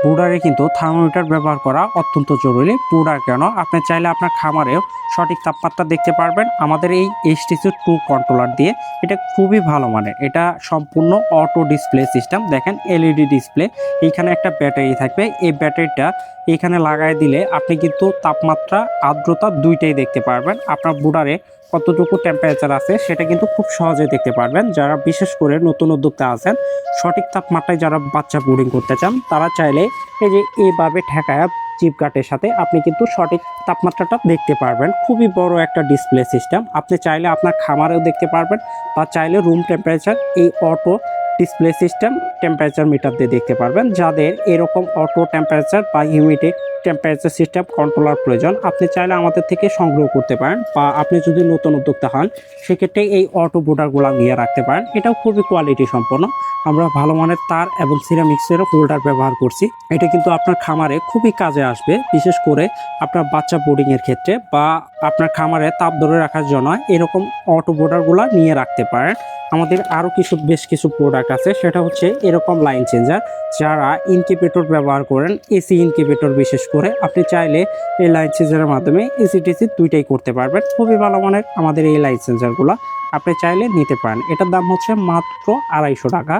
ব্রুডারে কিন্তু থার্মোমিটার ব্যবহার করা অত্যন্ত জরুরি। ব্রুডার কেন, আপনি চাইলে আপনার খামারেও সঠিক তাপমাত্রা দেখতে পারবেন আমাদের এই HTC2 কন্ট্রোলার দিয়ে। এটা খুবই ভালো মানের, এটা সম্পূর্ণ অটো ডিসপ্লে সিস্টেম। দেখেন এলইডি ডিসপ্লে, এইখানে একটা ব্যাটারি থাকবে। এই ব্যাটারিটা এখানে লাগাই দিলে আপনি কিন্তু তাপমাত্রা, আর্দ্রতা দুইটাই দেখতে পারবেন। আপনার ব্রুডারে কতটুকু টেম্পারেচার আছে সেটা কিন্তু খুব সহজে দেখতে পারবেন। যারা বিশেষ করে নতুন উদ্যোক্তা আছেন, সঠিক তাপমাত্রায় যারা বাচ্চা ব্রুডিং করতে চান, তারা চাইলে এই যে এইভাবে ঠেকায়া চিপ কাটের সাথে আপনি কিন্তু সঠিক তাপমাত্রাটা দেখতে পারবেন। খুবই বড় একটা ডিসপ্লে সিস্টেম, আপনি চাইলে আপনার খামারেও দেখতে পারবেন, বা চাইলে রুম টেম্পারেচার এই auto display system temperature metre দিয়ে দেখতে পারবেন। যাদের এরকম অটো টেম্পারেচার বা হিউমিডিটি টেম্পারেচার সিস্টেম কন্ট্রোলার প্রয়োজন, আপনি চাইলে আমাদের থেকে সংগ্রহ করতে পারেন। বা আপনি যদি নতুন উদ্যোক্তা হন, সেক্ষেত্রে এই অটো বোর্ডারগুলো নিয়ে রাখতে পারেন। এটাও খুবই কোয়ালিটি সম্পন্ন। আমরা ভালো মানের তার এবং সিরামিক্সেরও হোল্ডার ব্যবহার করছি। এটা কিন্তু আপনার খামারে খুবই কাজে আসবে, বিশেষ করে আপনার বাচ্চা বোর্ডিংয়ের ক্ষেত্রে, বা আপনার খামারে তাপ ধরে রাখার জন্য এরকম অটো বোর্ডারগুলো নিয়ে রাখতে পারেন। আমাদের আরও বেশ কিছু প্রোডাক্ট আছে, সেটা হচ্ছে এরকম লাইন চেঞ্জার। যারা ইনকিউবেটর ব্যবহার করেন, এসি ইনকিউবেটর বিশেষ করে, আপনি চাইলে এই লাইন চেঞ্জারের মাধ্যমে এসি টেসি দুইটাই করতে পারবেন। খুবই ভালো মানের আমাদের এই লাইন চেঞ্জারগুলো, আপনি চাইলে নিতে পারেন। এটার দাম হচ্ছে মাত্র 250 টাকা।